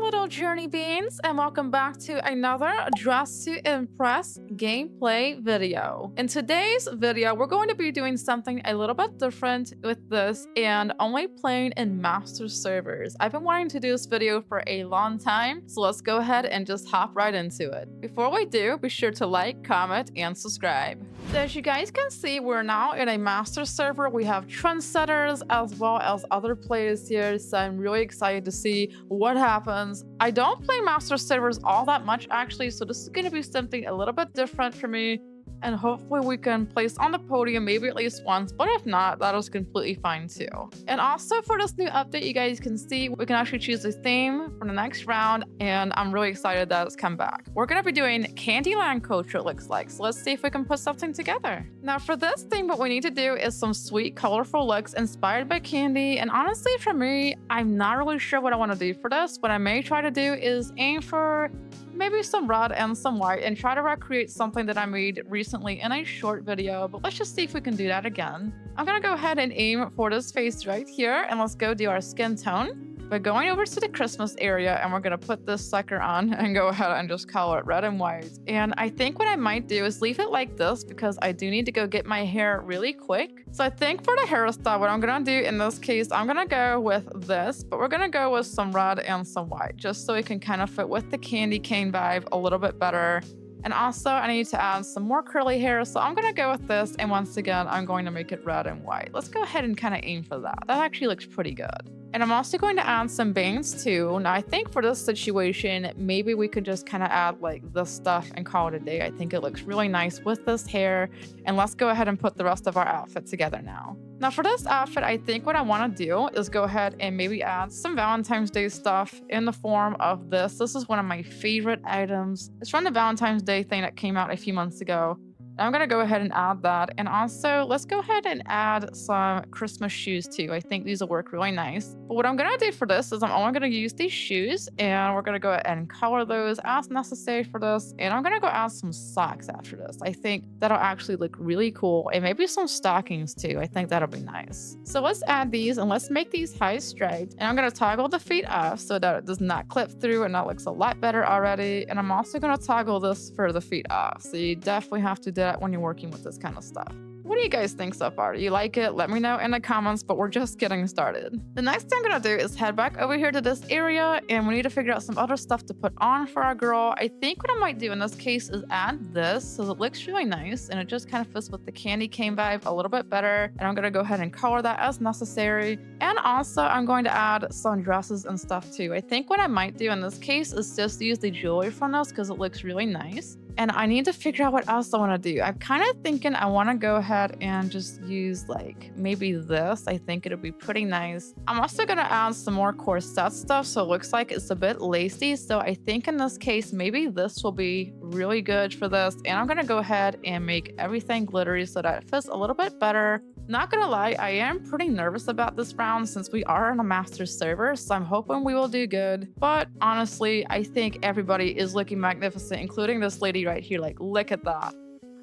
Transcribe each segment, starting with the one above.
little journey beans, and welcome back to another Dress to Impress gameplay video. In today's video, we're going to be doing something a little bit different with this and only playing in master servers. I've been wanting to do this video for a long time, so let's go ahead and just hop right into it. Before we do, be sure to like, comment, and subscribe. So as you guys can see, we're now in a master server. We have trendsetters as well as other players here, so I'm really excited to see what happens. I don't play master servers all that much actually, so this is going to be something a little bit different for me, and hopefully we can place on the podium maybe at least once, but if not, that is completely fine too. And also for this new update, you guys can see we can actually choose a theme for the next round, and I'm really excited that it's come back. We're going to be doing Candyland couture, it looks like, so let's see if we can put something together. Now for this theme, what we need to do is some sweet colorful looks inspired by candy, and honestly for me, I'm not really sure what I want to do for this. What I may try to do is aim for maybe some red and some white and try to recreate something that I made recently in a short video, but let's just see if we can do that again. I'm gonna go ahead and aim for this face right here, and let's go do our skin tone. We're going over to the Christmas area, and we're gonna put this sucker on and go ahead and just color it red and white. And I think what I might do is leave it like this because I do need to go get my hair really quick. So I think for the hairstyle, what I'm gonna do in this case, I'm gonna go with this, but we're gonna go with some red and some white, just so it can kind of fit with the candy cane vibe a little bit better. And also I need to add some more curly hair, so I'm gonna go with this, and once again, I'm going to make it red and white. Let's go ahead and kind of aim for that. That actually looks pretty good. And I'm also going to add some bangs too. Now I think for this situation, maybe we could just kind of add like this stuff and call it a day. I think it looks really nice with this hair. And let's go ahead and put the rest of our outfit together now. Now for this outfit, I think what I want to do is go ahead and maybe add some Valentine's Day stuff in the form of this. This is one of my favorite items. It's from the Valentine's Day thing that came out a few months ago. I'm gonna go ahead and add that. And also let's go ahead and add some Christmas shoes too. I think these will work really nice. But what I'm gonna do for this is I'm only gonna use these shoes, and we're gonna go ahead and color those as necessary for this. And I'm gonna go add some socks after this. I think that'll actually look really cool, and maybe some stockings too. I think that'll be nice. So let's add these, and let's make these high striped. And I'm gonna toggle the feet off so that it does not clip through, and that looks a lot better already. And I'm also gonna toggle this for the feet off. So you definitely have to do that when you're working with this kind of stuff. What do you guys think so far? Do you like it? Let me know in the comments, but we're just getting started. The next thing I'm gonna do is head back over here to this area, and we need to figure out some other stuff to put on for our girl. I think what I might do in this case is add this, so it looks really nice, and it just kind of fits with the candy cane vibe a little bit better. And I'm gonna go ahead and color that as necessary. And also I'm going to add some dresses and stuff too. I think what I might do in this case is just use the jewelry from this because it looks really nice. And I need to figure out what else I want to do. I'm kind of thinking I want to go ahead and just use like maybe this. I think it'll be pretty nice. I'm also going to add some more corset stuff, so it looks like it's a bit lacy. So I think in this case, maybe this will be really good for this. And I'm going to go ahead and make everything glittery so that it fits a little bit better. Not gonna lie, I am pretty nervous about this round since we are on a master server, so I'm hoping we will do good. But honestly, I think everybody is looking magnificent, including this lady right here. Like, look at that.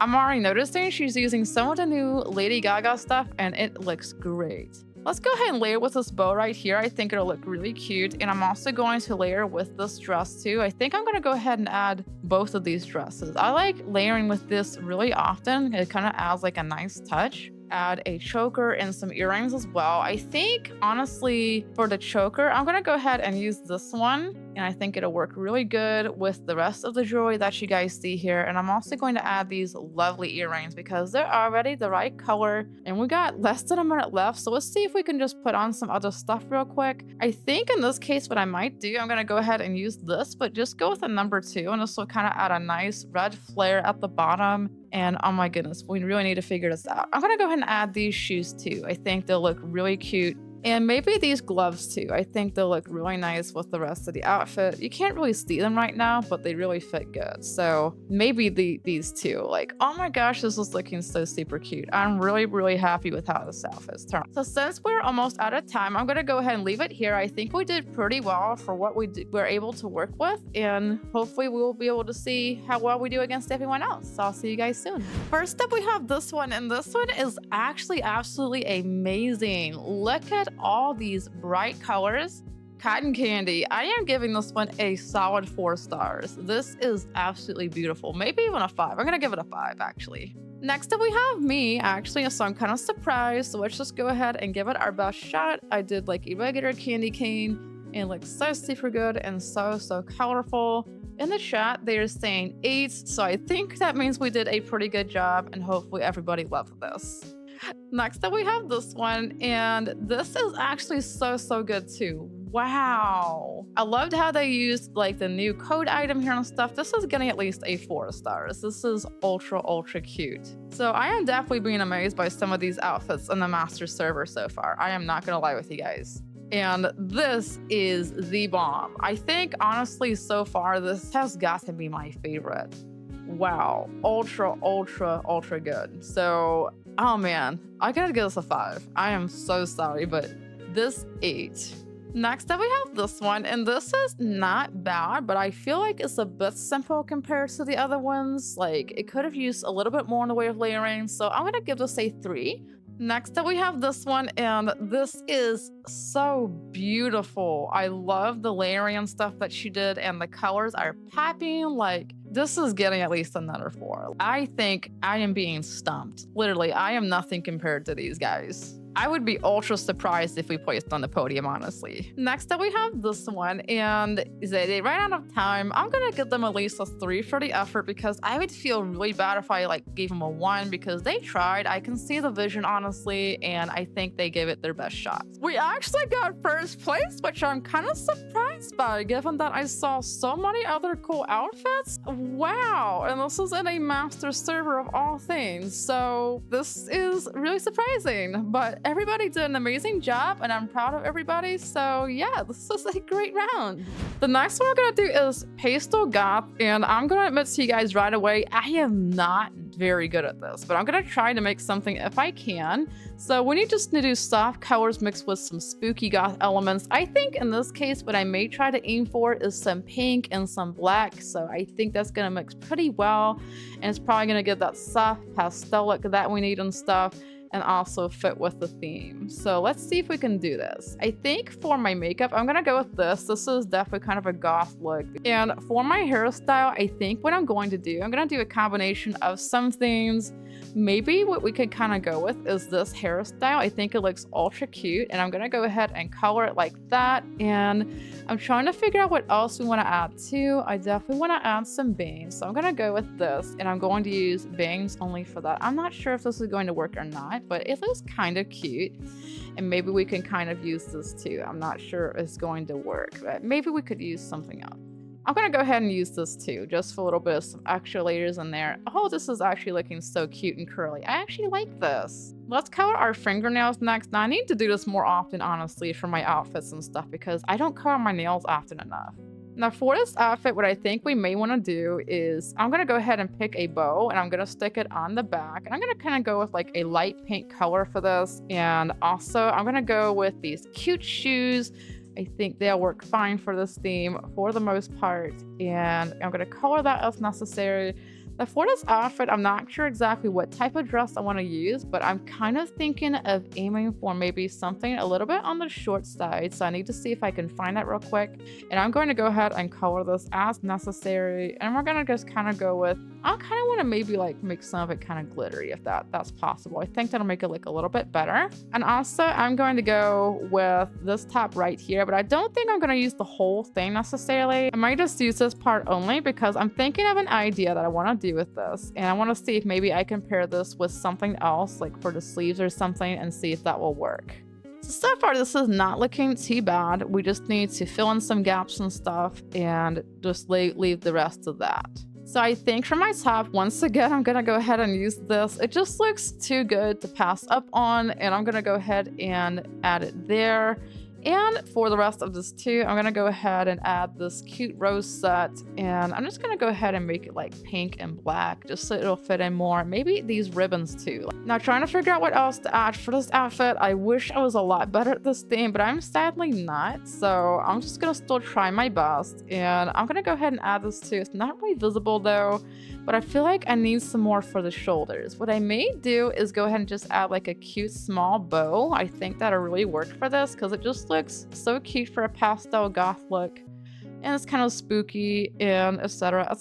I'm already noticing she's using some of the new Lady Gaga stuff, and it looks great. Let's go ahead and layer with this bow right here. I think it'll look really cute. And I'm also going to layer with this dress too. I think I'm going to go ahead and add both of these dresses. I like layering with this really often. It kind of adds like a nice touch. Add a choker and some earrings as well. I think honestly for the choker, I'm gonna go ahead and use this one, and I think it'll work really good with the rest of the jewelry that you guys see here. And I'm also going to add these lovely earrings because they're already the right color, and we got less than a minute left, so let's see if we can just put on some other stuff real quick. I think in this case what I might do, I'm gonna go ahead and use this, but just go with a number 2, and this will kind of add a nice red flare at the bottom. And oh my goodness, we really need to figure this out. I'm gonna go ahead and add these shoes too. I think they'll look really cute. And maybe these gloves too. I think they'll look really nice with the rest of the outfit. You can't really see them right now, but they really fit good. So maybe these two. Like, oh my gosh, this is looking so super cute. I'm really happy with how this outfit's turned. So since we're almost out of time, I'm gonna go ahead and leave it here. I think we did pretty well for what we're able to work with, and hopefully we will be able to see how well we do against everyone else. So I'll see you guys soon. First up, we have this one, and this one is actually absolutely amazing. Look at all these bright colors. Cotton candy. I am giving this one a solid 4 stars. This is absolutely beautiful. Maybe even a 5. I'm gonna give it a 5 actually. Next up we have me actually, so I'm kind of surprised. So let's just go ahead and give it our best shot. I did like a regular candy cane and it looks so super good and so colorful. In the chat they're saying 8, so I think that means we did a pretty good job and hopefully everybody loved this. Next up we have this one, and this is actually so good too. Wow, I loved how they used like the new code item here and stuff. This is getting at least a 4 stars. This is ultra cute. So I am definitely being amazed by some of these outfits in the master server so far. I am not gonna lie with you guys. And this is the bomb. I think honestly so far this has got to be my favorite. Wow, ultra good. So oh man, I gotta give this a 5. I am so sorry, but this 8. Next up we have this one, and this is not bad, but I feel like it's a bit simple compared to the other ones. Like it could have used a little bit more in the way of layering, so I'm gonna give this a 3. Next up we have this one, and this is so beautiful. I love the layering and stuff that she did, and the colors are popping. Like this is getting at least another 4. I think I am being stumped. Literally, I am nothing compared to these guys. I would be ultra surprised if we placed on the podium, honestly. Next up, we have this one, and they ran out of time. I'm gonna give them at least a 3 for the effort because I would feel really bad if I like gave them a 1 because they tried. I can see the vision, honestly, and I think they gave it their best shot. We actually got first place, which I'm kind of surprised by, given that I saw so many other cool outfits. Wow, and this is in a master server of all things, so this is really surprising, but everybody did an amazing job and I'm proud of everybody. So yeah, this is a great round. The next one we're gonna do is Pastel Goth, and I'm gonna admit to you guys right away, I am not very good at this, but I'm gonna try to make something if I can. So we just need to do soft colors mixed with some spooky goth elements. I think in this case, what I may try to aim for is some pink and some black. So I think that's gonna mix pretty well. And it's probably gonna give that soft pastel look that we need and stuff, and also fit with the theme. So let's see if we can do this. I think for my makeup, I'm gonna go with this. This is definitely kind of a goth look. And for my hairstyle, I think what I'm going to do, I'm gonna do a combination of some things. Maybe what we could kind of go with is this hairstyle. I think it looks ultra cute, and I'm gonna go ahead and color it like that. And I'm trying to figure out what else we want to add too. I definitely want to add some bangs, so I'm gonna go with this, and I'm going to use bangs only for that. I'm not sure if this is going to work or not, but it looks kind of cute, and maybe we can kind of use this too. I'm not sure if it's going to work, but maybe we could use something else. I'm gonna go ahead and use this too, just for a little bit of some extra layers in there. Oh, this is actually looking so cute and curly. I actually like this. Let's color our fingernails next. Now I need to do this more often, honestly, for my outfits and stuff, because I don't color my nails often enough. Now for this outfit, what I think we may want to do is I'm going to go ahead and pick a bow, and I'm going to stick it on the back, and I'm going to kind of go with like a light pink color for this. And also I'm going to go with these cute shoes. I think they'll work fine for this theme for the most part, and I'm going to color that as necessary. Now for this outfit, I'm not sure exactly what type of dress I want to use, but I'm kind of thinking of aiming for maybe something a little bit on the short side, so I need to see if I can find that real quick. And I'm going to go ahead and color this as necessary, and we're going to just kind of go with, I kind of want to maybe like make some of it kind of glittery if that's possible. I think that'll make it look a little bit better. And also I'm going to go with this top right here, but I don't think I'm going to use the whole thing necessarily. I might just use this part only because I'm thinking of an idea that I want to do with this, and I want to see if maybe I can pair this with something else, like for the sleeves or something, and see if that will work. So far this is not looking too bad. We just need to fill in some gaps and stuff and just leave the rest of that. So I think for my top, once again, I'm gonna go ahead and use this. It just looks too good to pass up on, and I'm gonna go ahead and add it there. And for the rest of this too, I'm gonna go ahead and add this cute rose set, and I'm just gonna go ahead and make it like pink and black just so it'll fit in more. Maybe these ribbons too. Now trying to figure out what else to add for this outfit. I wish I was a lot better at this theme, but I'm sadly not. So I'm just gonna still try my best, and I'm gonna go ahead and add this too. It's not really visible though, but I feel like I need some more for the shoulders. What I may do is go ahead and just add like a cute small bow. I think that'll really work for this because it just looks so cute for a pastel goth look. And it's kind of spooky and etc,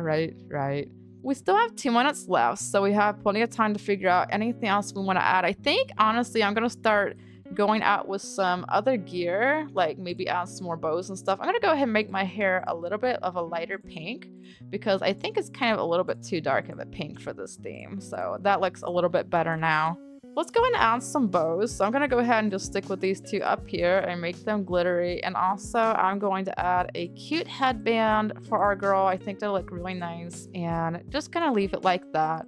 right? We still have 2 minutes left, so we have plenty of time to figure out anything else we want to add. I think, honestly, I'm going to start going out with some other gear, like maybe add some more bows and stuff. I'm going to go ahead and make my hair a little bit of a lighter pink because I think it's kind of a little bit too dark of a pink for this theme. So that looks a little bit better now. Let's go and add some bows. So I'm going to go ahead and just stick with these 2 up here and make them glittery. And also I'm going to add a cute headband for our girl. I think they'll look really nice and just going to leave it like that.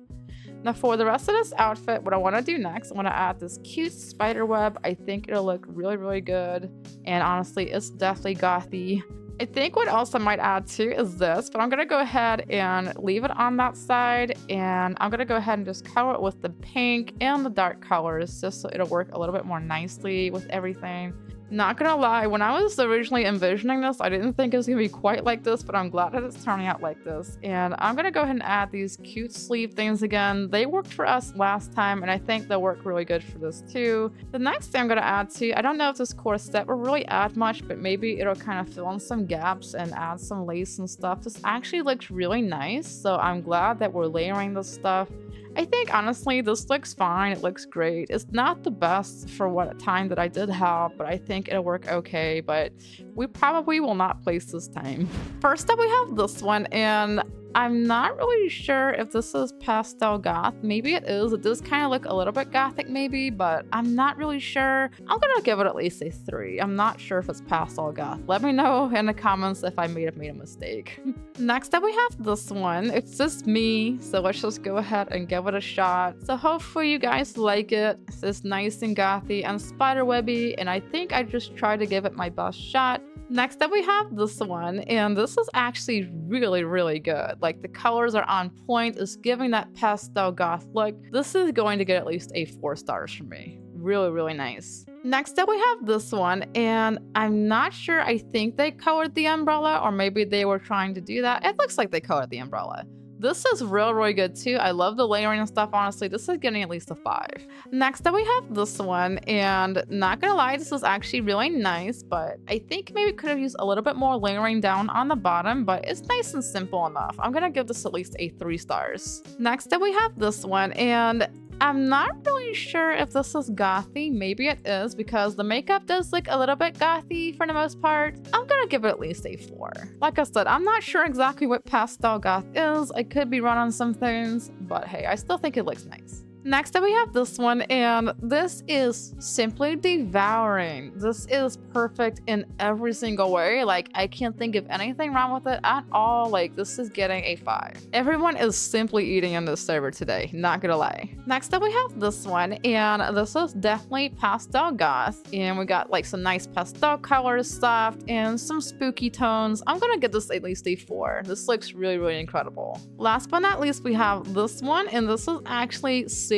Now for the rest of this outfit, what I want to do next, I want to add this cute spider web. I think it'll look really good. And honestly, it's definitely gothy. I think what else I might add too is this, but I'm going to go ahead and leave it on that side. And I'm going to go ahead and just color it with the pink and the dark colors just so it'll work a little bit more nicely with everything. Not gonna lie, when I was originally envisioning this, I didn't think it was gonna be quite like this, but I'm glad that it's turning out like this. And I'm gonna go ahead and add these cute sleeve things again. They worked for us last time, and I think they'll work really good for this too. The next thing I'm gonna add to, I don't know if this corset will really add much, but maybe it'll kind of fill in some gaps and add some lace and stuff. This actually looks really nice, so I'm glad that we're layering this stuff. I think honestly this looks fine. It looks great. It's not the best for what time that I did have, but I think it'll work okay. But we probably will not place this time. First up we have this one, and I'm not really sure if this is pastel goth. Maybe it is. It does kind of look a little bit gothic maybe, but I'm not really sure. I'm gonna give it at least a 3. I'm not sure if it's pastel goth. Let me know in the comments if I may have made a mistake. Next up we have this one. It's just me, so let's just go ahead and give it a shot. So hopefully you guys like it. It's nice and gothy and spiderwebby, and I think I just tried to give it my best shot. Next up we have this one, and this is actually really good. Like the colors are on point. It's giving that pastel goth look. This is going to get at least a 4 stars from me. Really nice. Next up we have this one, and I'm not sure. I think they colored the umbrella, or maybe they were trying to do that. It looks like they colored the umbrella. This is really good too. I love the layering and stuff, honestly. This is getting at least a 5. Next up we have this one, and not gonna lie, this is actually really nice, but I think maybe could have used a little bit more layering down on the bottom, but it's nice and simple enough. I'm gonna give this at least a 3 stars. Next up we have this one, and I'm not really sure if this is gothy. Maybe it is because the makeup does look a little bit gothy for the most part. I'm gonna give it at least a 4. Like I said, I'm not sure exactly what pastel goth is. I could be wrong on some things, but hey, I still think it looks nice. Next up we have this one, and this is simply devouring. This is perfect in every single way. Like I can't think of anything wrong with it at all. Like this is getting a 5. Everyone is simply eating in this server today, not gonna lie. Next up we have this one, and this is definitely pastel goth, and we got like some nice pastel colors, soft, and some spooky tones. I'm gonna give this at least a 4. This looks really incredible. Last but not least we have this one, and this is actually super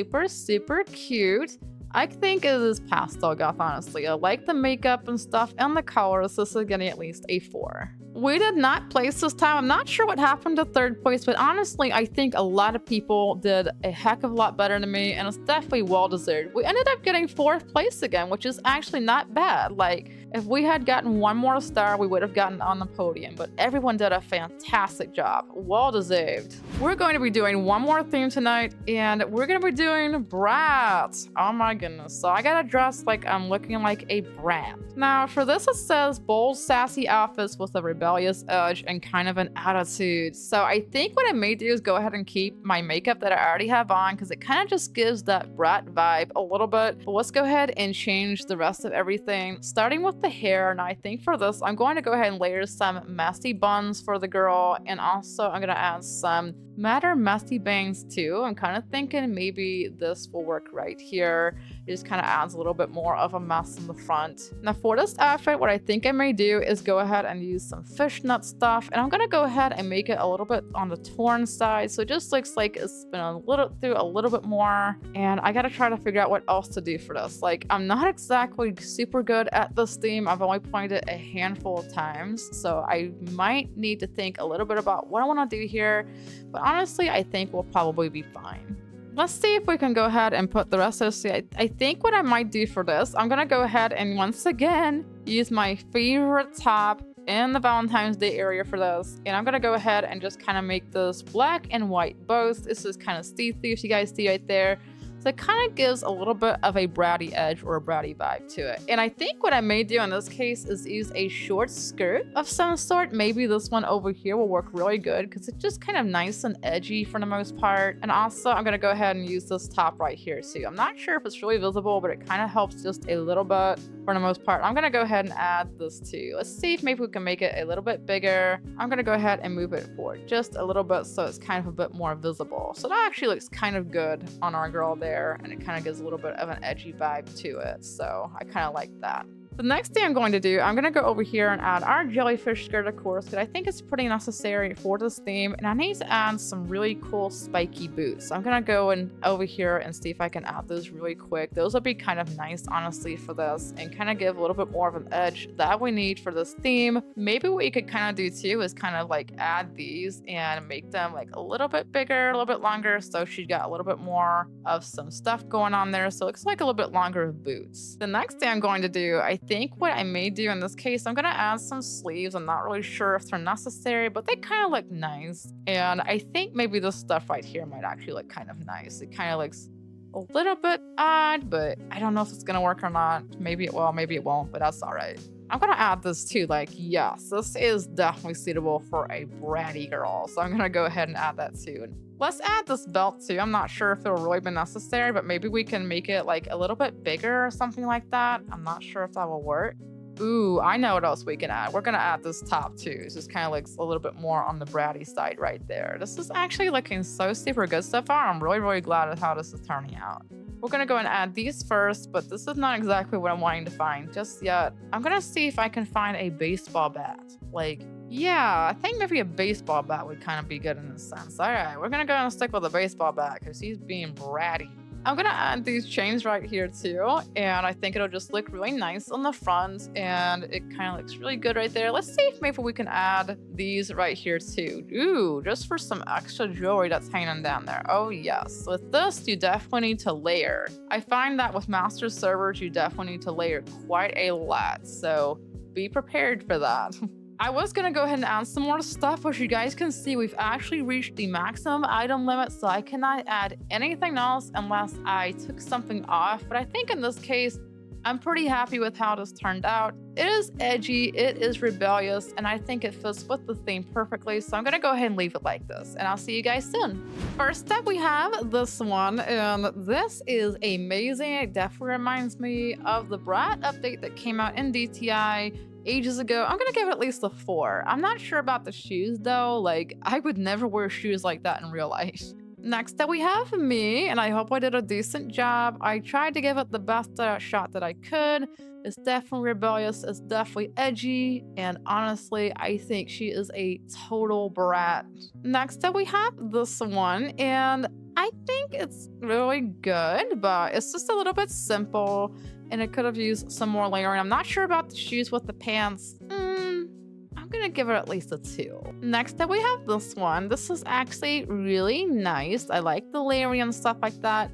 cute. I think it is pastel goth, honestly. I like the makeup and stuff and the colors. This is getting at least a 4. We did not place this time. I'm not sure what happened to 3rd place, but honestly, I think a lot of people did a heck of a lot better than me, and it's definitely well deserved. We ended up getting 4th place again, which is actually not bad. Like, if we had gotten 1 more star, we would have gotten on the podium, but everyone did a fantastic job. Well deserved. We're going to be doing one more theme tonight, and we're going to be doing Brat. Oh my goodness. So I gotta dress like I'm looking like a brat. Now, for this, it says bold, sassy outfits with a rebellious edge and kind of an attitude. So I think what I may do is go ahead and keep my makeup that I already have on because it kind of just gives that brat vibe a little bit. But let's go ahead and change the rest of everything, starting with the hair. And I think for this, I'm going to go ahead and layer some messy buns for the girl, and also I'm going to add some matter messy bangs too. I'm kind of thinking maybe this will work right here. It just kind of adds a little bit more of a mess in the front. Now for this outfit, what I think I may do is go ahead and use some fishnet stuff, and I'm gonna go ahead and make it a little bit on the torn side, so it just looks like it's been through a little bit more. And I gotta try to figure out what else to do for this. Like, I'm not exactly super good at this theme. I've only played it a handful of times, so I might need to think a little bit about what I want to do here. But honestly, I think we'll probably be fine. Let's see if we can go ahead and put the rest of this. I think what I might do for this, I'm gonna go ahead and once again use my favorite top in the Valentine's Day area for this. And I'm gonna go ahead and just kind of make this black and white both. This is kind of see-through, if you guys see right there. So it kind of gives a little bit of a bratty edge or a bratty vibe to it. And I think what I may do in this case is use a short skirt of some sort. Maybe this one over here will work really good because it's just kind of nice and edgy for the most part. And also I'm going to go ahead and use this top right here too. I'm not sure if it's really visible, but it kind of helps just a little bit for the most part. I'm going to go ahead and add this too. Let's see if maybe we can make it a little bit bigger. I'm going to go ahead and move it forward just a little bit so it's kind of a bit more visible. So that actually looks kind of good on our girl there. And it kind of gives a little bit of an edgy vibe to it, so I kind of like that. The next thing I'm going to do, I'm going to go over here and add our jellyfish skirt, of course, because I think it's pretty necessary for this theme, and I need to add some really cool spiky boots. So I'm going to go in over here and see if I can add those really quick. Those will be kind of nice, honestly, for this, and kind of give a little bit more of an edge that we need for this theme. Maybe what you could kind of do too is kind of like add these and make them like a little bit bigger, a little bit longer, so she got a little bit more of some stuff going on there, so it looks like a little bit longer of boots. The next thing I'm going to do, I think what I may do in this case, I'm going to add some sleeves. I'm not really sure if they're necessary, but they kind of look nice. And I think maybe this stuff right here might actually look kind of nice. It kind of looks a little bit odd, but I don't know if it's going to work or not. Maybe it will, maybe it won't, but that's all right. I'm going to add this too. Like, yes, this is definitely suitable for a bratty girl. So I'm going to go ahead and add that too. And let's add this belt too. I'm not sure if it'll really be necessary, but maybe we can make it like a little bit bigger or something like that. I'm not sure if that will work. Ooh, I know what else we can add. We're going to add this top too. It just kind of looks a little bit more on the bratty side right there. This is actually looking so super good so far. I'm really, really glad at how this is turning out. We're going to go and add these first, but this is not exactly what I'm wanting to find just yet. I'm going to see if I can find a baseball bat. Like, yeah, I think maybe a baseball bat would kind of be good in a sense. All right, we're going to go and stick with a baseball bat because he's being bratty. I'm going to add these chains right here too, and I think it'll just look really nice on the front, and it kind of looks really good right there. Let's see if maybe we can add these right here too. Ooh, just for some extra jewelry that's hanging down there. Oh yes, with this, you definitely need to layer. I find that with master servers, you definitely need to layer quite a lot, so be prepared for that. I was going to go ahead and add some more stuff, which you guys can see we've actually reached the maximum item limit, so I cannot add anything else unless I took something off. But I think in this case, I'm pretty happy with how this turned out. It is edgy, it is rebellious, and I think it fits with the theme perfectly, so I'm going to go ahead and leave it like this, and I'll see you guys soon. First up, we have this one, and this is amazing. It definitely reminds me of the Brat update that came out in DTI ages ago. I'm gonna give it at least a 4. I'm not sure about the shoes though. Like, I would never wear shoes like that in real life. Next up we have me, and I hope I did a decent job. I tried to give it the best shot that I could. It's definitely rebellious, it's definitely edgy, and honestly, I think she is a total brat. Next up we have this one, and I think it's really good, but it's just a little bit simple, and it could have used some more layering. I'm not sure about the shoes with the pants. I'm gonna give it at least a 2. Next up we have this one. This is actually really nice. I like the layering and stuff like that.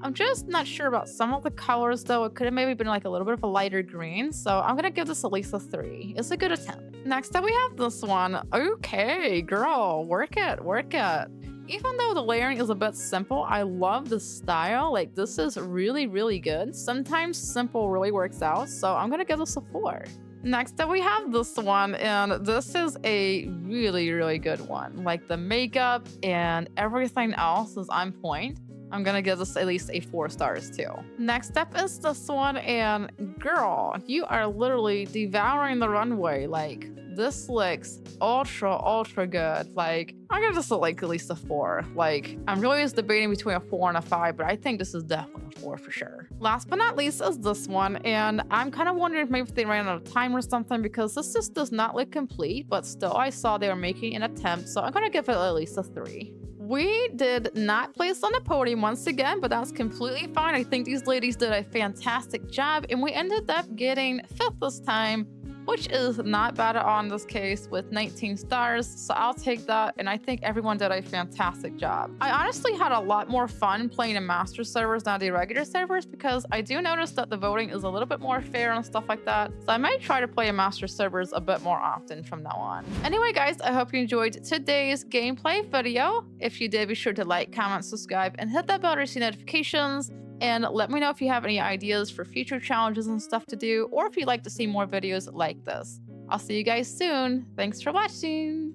I'm just not sure about some of the colors though. It could have maybe been like a little bit of a lighter green, so I'm gonna give this at least a 3. It's a good attempt. Next up we have this one. Okay, girl, work it, work it. Even though the layering is a bit simple, I love the style. Like, this is really, really good. Sometimes simple really works out, so I'm gonna give this a 4. Next up we have this one, and this is a really, really good one. Like, the makeup and everything else is on point. I'm gonna give this at least a 4 stars too. Next up is this one, and girl, you are literally devouring the runway. Like, this looks ultra good. Like, I'm gonna just like at least a 4. Like, I'm really just debating between a 4 and a 5, but I think this is definitely a 4 for sure. Last but not least is this one, and I'm kind of wondering if maybe they ran out of time or something, because this just does not look complete, but still I saw they were making an attempt, so I'm gonna give it at least a 3. We did not place on the podium once again, but that's completely fine. I think these ladies did a fantastic job, and we ended up getting 5th this time. which is not bad at all in this case with 19 stars. So I'll take that. And I think everyone did a fantastic job. I honestly had a lot more fun playing in master servers than I did regular servers because I do notice that the voting is a little bit more fair and stuff like that. So I might try to play in master servers a bit more often from now on. Anyway, guys, I hope you enjoyed today's gameplay video. If you did, be sure to like, comment, subscribe, and hit that bell to receive notifications. And let me know if you have any ideas for future challenges and stuff to do, or if you'd like to see more videos like this. I'll see you guys soon. Thanks for watching.